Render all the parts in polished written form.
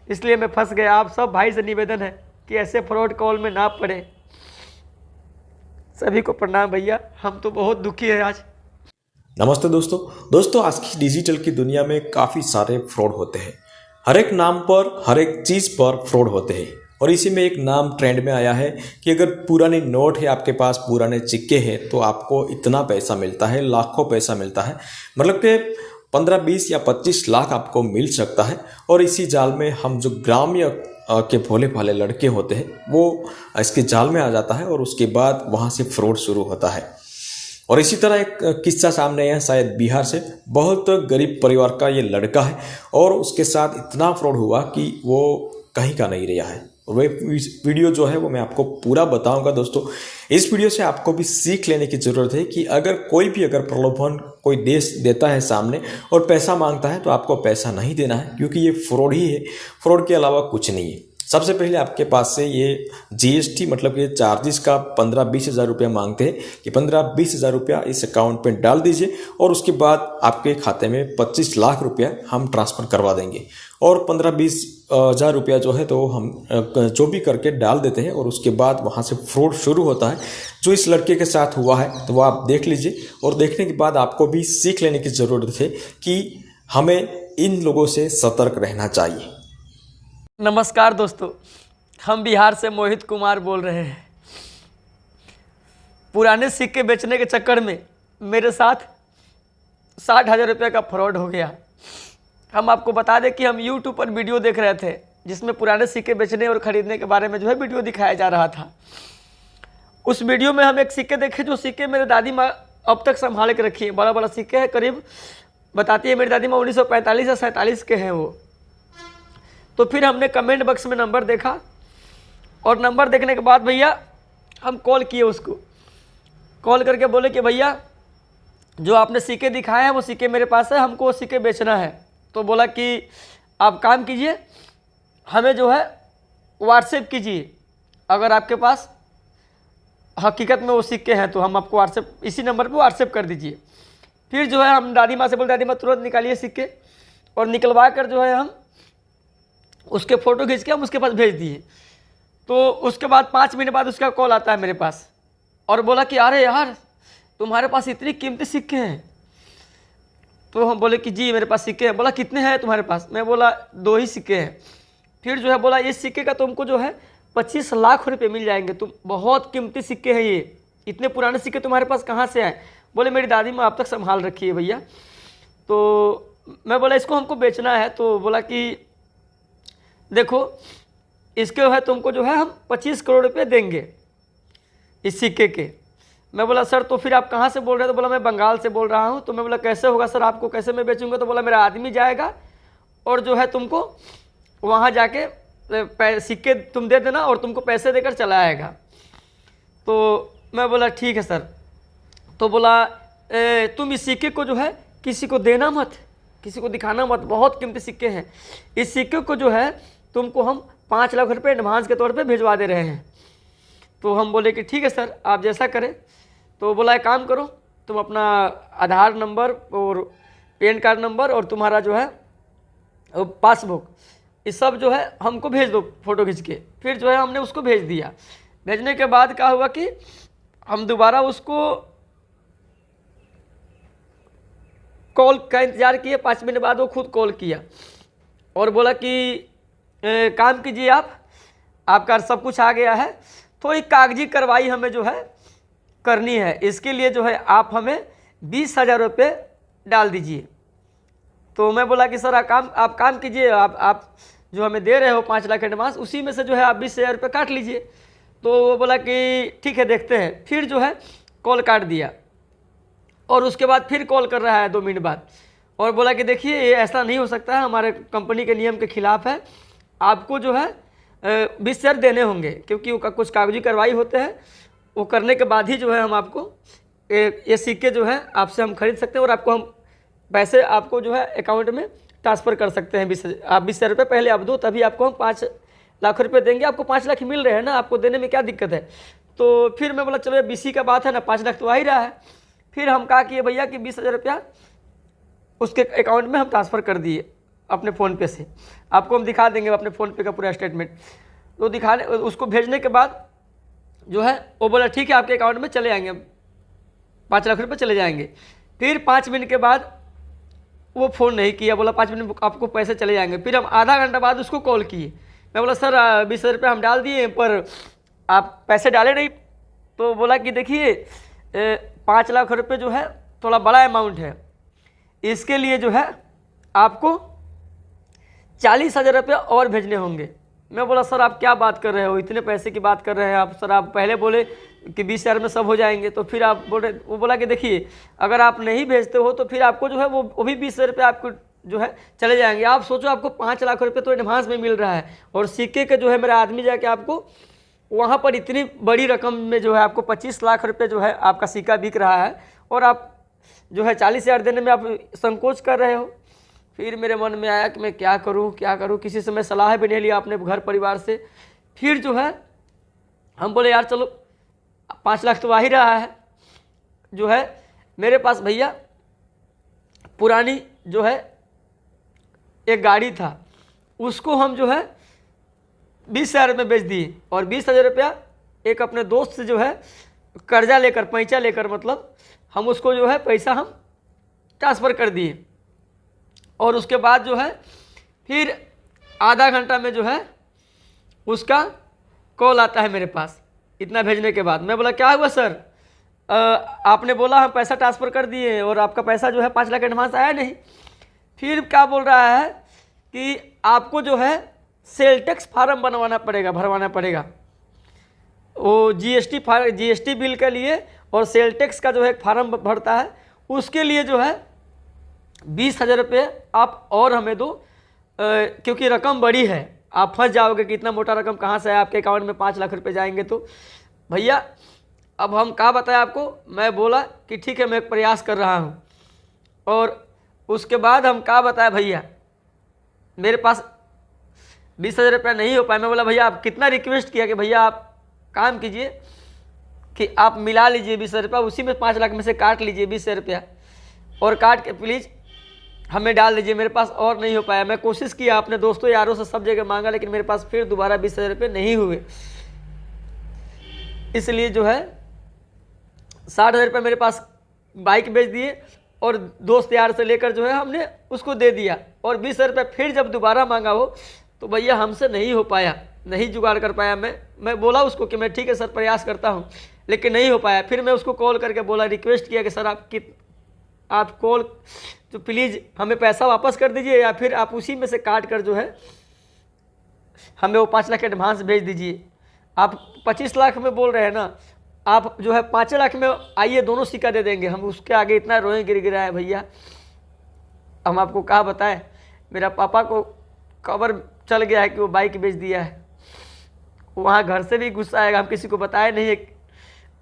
इसलिए मैं फंस गया। आप सब भाई से निवेदन है कि ऐसे फ्रॉड कॉल में ना पड़े। सभी को प्रणाम भैया, हम तो बहुत दुखी है आज। नमस्ते दोस्तों आज की डिजिटल की दुनिया में काफ़ी सारे फ्रॉड होते हैं। हर एक नाम पर हर एक चीज़ पर फ्रॉड होते हैं और इसी में एक नाम ट्रेंड में आया है कि अगर पुराने नोट है आपके पास, पुराने सिक्के हैं, तो आपको इतना पैसा मिलता है, लाखों पैसा मिलता है। मतलब कि 15, 20 या 25 लाख आपको मिल सकता है। और इसी जाल में हम जो ग्रामीण के भोले भाले लड़के होते हैं वो इसके जाल में आ जाता है और उसके बाद वहाँ से फ्रॉड शुरू होता है। और इसी तरह एक किस्सा सामने आया है, शायद बिहार से। बहुत गरीब परिवार का ये लड़का है और उसके साथ इतना फ्रॉड हुआ कि वो कहीं का नहीं रहा है। और वह वीडियो जो है वो मैं आपको पूरा बताऊंगा दोस्तों। इस वीडियो से आपको भी सीख लेने की ज़रूरत है कि अगर प्रलोभन कोई देश देता है सामने और पैसा मांगता है तो आपको पैसा नहीं देना है, क्योंकि ये फ्रॉड ही है, फ्रॉड के अलावा कुछ नहीं है। सबसे पहले आपके पास से ये जीएसटी मतलब ये चार्जेस का 15-20 हज़ार रुपया मांगते हैं कि 15-20 हज़ार रुपया इस अकाउंट पे डाल दीजिए और उसके बाद आपके खाते में 25 लाख रुपया हम ट्रांसफ़र करवा देंगे। और 15-20 हज़ार रुपया जो है तो हम जो भी करके डाल देते हैं और उसके बाद वहाँ से फ्रॉड शुरू होता है। जो इस लड़के के साथ हुआ है तो वो आप देख लीजिए और देखने के बाद आपको भी सीख लेने की ज़रूरत है कि हमें इन लोगों से सतर्क रहना चाहिए। नमस्कार दोस्तों, हम बिहार से मोहित कुमार बोल रहे हैं। पुराने सिक्के बेचने के चक्कर में मेरे साथ 60,000 रुपये का फ्रॉड हो गया। हम आपको बता दें कि हम YouTube पर वीडियो देख रहे थे जिसमें पुराने सिक्के बेचने और ख़रीदने के बारे में जो है वीडियो दिखाया जा रहा था। उस वीडियो में हम एक सिक्के देखे, जो सिक्के मेरे दादी माँ अब तक संभाल के रखी है। बड़ा बड़ा सिक्के है, करीब बताती है मेरी दादी माँ 1945 या 47 के हैं वो। तो फिर हमने कमेंट बॉक्स में नंबर देखा और नंबर देखने के बाद भैया हम कॉल किए उसको। कॉल करके बोले कि भैया जो आपने सिक्के दिखाए हैं वो सिक्के मेरे पास है, हमको वो सिक्के बेचना है। तो बोला कि आप काम कीजिए, हमें जो है व्हाट्सएप कीजिए, अगर आपके पास हकीकत में वो सिक्के हैं तो हम आपको व्हाट्सएप, इसी नंबर पर व्हाट्सएप कर दीजिए। फिर जो है हम दादी माँ से बोले, दादी माँ तुरंत निकालिए सिक्के, और निकलवा कर जो है हम उसके फ़ोटो खींच के हम उसके पास भेज दिए। तो उसके बाद 5 मिनट बाद उसका कॉल आता है मेरे पास और बोला कि अरे यार तुम्हारे पास इतनी कीमती सिक्के हैं। तो हम बोले कि जी मेरे पास सिक्के हैं। बोला कितने हैं तुम्हारे पास? मैं बोला 2 ही सिक्के हैं। फिर जो है बोला इस सिक्के का तुमको जो है 25 लाख रुपये मिल जाएंगे, तुम बहुत कीमती सिक्के हैं ये, इतने पुराने सिक्के तुम्हारे पास कहाँ से आए? बोले मेरी दादी माँ अब तक संभाल रखी है भैया। तो मैं बोला इसको हमको बेचना है। तो बोला कि देखो इसके जो है तुमको जो है हम 25 करोड़ रुपये देंगे इस सिक्के के। मैं बोला सर तो फिर आप कहाँ से बोल रहे हैं? तो बोला मैं बंगाल से बोल रहा हूँ। तो मैं बोला कैसे होगा सर, आपको कैसे मैं बेचूंगा? तो बोला मेरा आदमी जाएगा और जो है तुमको वहाँ जाके सिक्के तुम दे देना और तुमको पैसे देकर चला आएगा। तो मैं बोला ठीक है सर। तो बोला तुम इस सिक्के को जो है किसी को देना मत, किसी को दिखाना मत, बहुत कीमती सिक्के हैं। इस सिक्के को जो है तुमको हम 5 लाख रुपये एडवांस के तौर पे भिजवा दे रहे हैं। तो हम बोले कि ठीक है सर आप जैसा करें। तो बोला एक काम करो, तुम अपना आधार नंबर और पैन कार्ड नंबर और तुम्हारा जो है पासबुक, ये सब जो है हमको भेज दो फ़ोटो खींच के। फिर जो है हमने उसको भेज दिया। भेजने के बाद क्या हुआ कि हम दोबारा उसको कॉल का इंतज़ार किए। 5 मिनट बाद वो खुद कॉल किया और बोला कि काम कीजिए आपका सब कुछ आ गया है, थोड़ी कागजी कार्रवाई हमें जो है करनी है, इसके लिए जो है आप हमें 20,000 रुपये डाल दीजिए। तो मैं बोला कि सर आप काम कीजिए, आप जो हमें दे रहे हो 5 लाख एडवांस, उसी में से जो है आप 20,000 रुपये काट लीजिए। तो वो बोला कि ठीक है देखते हैं। फिर जो है कॉल काट दिया और उसके बाद फिर कॉल कर रहा है 2 मिनट बाद और बोला कि देखिए ये ऐसा नहीं हो सकता है, हमारे कंपनी के नियम के खिलाफ है, आपको जो है 20,000 देने होंगे, क्योंकि वो कुछ कागजी कार्रवाई होते हैं, वो करने के बाद ही जो है हम आपको ये सिक्के जो है आपसे हम खरीद सकते हैं और आपको हम पैसे आपको जो है अकाउंट में ट्रांसफ़र कर सकते हैं। 20,000 आप 20,000 रुपये पहले आप दो, तभी आपको हम 5 लाख रुपये देंगे। आपको 5 लाख ही मिल रहे हैं ना, आपको देने में क्या दिक्कत है? तो फिर मैं बोला चलो ये बीसी का बात है ना, 5 लाख तो आ ही रहा है। फिर हम कहा कि भैया कि 20,000 रुपया उसके अकाउंट में हम ट्रांसफ़र कर दिए अपने फ़ोन पे से, आपको हम दिखा देंगे अपने फ़ोन पे का पूरा स्टेटमेंट। तो दिखाने उसको भेजने के बाद जो है वो बोला ठीक है आपके अकाउंट में चले आएंगे 5 लाख रुपए चले जाएंगे। फिर 5 मिनट के बाद वो फ़ोन नहीं किया, बोला 5 मिनट आपको पैसे चले जाएंगे। फिर हम आधा घंटा बाद उसको कॉल किए, मैं बोला सर 20,000 रुपये हम डाल दिए पर आप पैसे डाले नहीं। तो बोला कि देखिए 5 लाख रुपये जो है थोड़ा बड़ा अमाउंट है, इसके लिए जो है आपको 40,000 रुपये और भेजने होंगे। मैं बोला सर आप क्या बात कर रहे हो, इतने पैसे की बात कर रहे हैं आप सर, आप पहले बोले कि 20,000 में सब हो जाएंगे, तो फिर आप बोल रहे, वो बोला कि देखिए अगर आप नहीं भेजते हो तो फिर आपको जो है वो भी 20,000 रुपये आपको जो है चले जाएंगे। आप सोचो आपको 5 लाख रुपये तो एडवांस में मिल रहा है और सिक्के के जो है मेरा आदमी जाके आपको वहाँ पर इतनी बड़ी रकम में जो है आपको 25 लाख रुपये जो है आपका सिक्का बिक रहा है और आप जो है 40,000 देने में आप संकोच कर रहे हो। फिर मेरे मन में आया कि मैं क्या करूं, किसी से मैं सलाह भी नहीं लिया अपने घर परिवार से। फिर जो है हम बोले यार चलो 5 लाख तो आ ही रहा है, जो है मेरे पास भैया पुरानी जो है एक गाड़ी था, उसको हम जो है 20,000 में बेच दिए और 20,000 रुपया एक अपने दोस्त से जो है कर्जा लेकर पैंचा लेकर मतलब हम उसको जो है पैसा हम ट्रांसफ़र कर दिए। और उसके बाद जो है फिर आधा घंटा में जो है उसका कॉल आता है मेरे पास इतना भेजने के बाद। मैं बोला क्या हुआ सर, आपने बोला हम पैसा ट्रांसफ़र कर दिए और आपका पैसा जो है 5 लाख एडवांस आया नहीं। फिर क्या बोल रहा है कि आपको जो है सेल टैक्स फार्म भरवाना पड़ेगा, वो जीएसटी बिल के लिए और सेल टैक्स का जो है फार्म भरता है, उसके लिए जो है 20,000 रुपये आप और हमें दो, क्योंकि रकम बड़ी है, आप फंस जाओगे कि इतना मोटा रकम कहाँ से है, आपके अकाउंट में 5 लाख रुपये जाएंगे। तो भैया अब हम क्या बताएं आपको, मैं बोला कि ठीक है मैं एक प्रयास कर रहा हूँ। और उसके बाद हम क्या बताएं भैया, मेरे पास 20,000 रुपया नहीं हो पाया। मैं बोला भैया आप कितना रिक्वेस्ट किया कि भैया आप काम कीजिए कि आप मिला लीजिए 20,000 रुपया, उसी में 5 लाख में से काट लीजिए 20,000 रुपया और काट के प्लीज़ हमें डाल दीजिए। मेरे पास और नहीं हो पाया, मैं कोशिश किया अपने दोस्तों यारों से सब जगह मांगा, लेकिन मेरे पास फिर दोबारा 20,000 रुपये नहीं हुए। इसलिए जो है 60,000 रुपये मेरे पास बाइक बेच दिए और दोस्त यार से लेकर जो है हमने उसको दे दिया। और 20,000 रुपये फिर जब दोबारा मांगा हो तो भैया हमसे नहीं हो पाया, नहीं जुगाड़ कर पाया। मैं बोला उसको कि मैं ठीक है सर प्रयास करता हूँ, लेकिन नहीं हो पाया। फिर मैं उसको कॉल करके बोला, रिक्वेस्ट किया कि सर आप कॉल तो प्लीज़ हमें पैसा वापस कर दीजिए या फिर आप उसी में से काट कर जो है हमें वो 5 लाख एडवांस भेज दीजिए। आप 25 लाख में बोल रहे हैं ना, आप जो है 5 लाख में आइए दोनों सिक्का दे देंगे। हम उसके आगे इतना रोए गिरा है भैया, हम आपको क्या बताएं। मेरा पापा को खबर चल गया है कि वो बाइक बेच दिया है, वहाँ घर से भी गुस्सा आएगा, हम किसी को बताए नहीं है।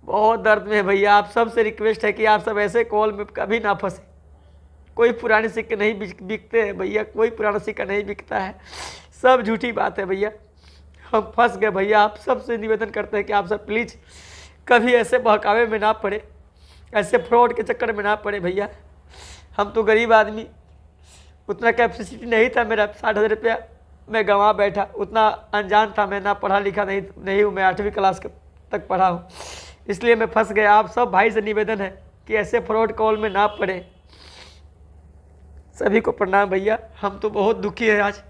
बहुत दर्द में है भैया, आप सबसे रिक्वेस्ट है कि आप सब ऐसे कॉल में कभी ना फंसे। कोई पुराने सिक्के नहीं बिकते हैं भैया, कोई पुराना सिक्का नहीं बिकता है, सब झूठी बात है भैया। हम फंस गए भैया, आप सबसे निवेदन करते हैं कि आप सब प्लीज़ कभी ऐसे बहकावे में ना पड़े, ऐसे फ्रॉड के चक्कर में ना पड़े भैया। हम तो गरीब आदमी, उतना कैपेसिटी नहीं था मेरा, 60,000 रुपया मैं गंवा बैठा, उतना अनजान था मैं, ना पढ़ा लिखा नहीं हूँ मैं, 8वीं क्लास तक पढ़ा हूँ, इसलिए मैं फंस गया। आप सब भाई से निवेदन है कि ऐसे फ्रॉड कॉल में ना पड़े। सभी को प्रणाम भैया, हम तो बहुत दुखी है आज।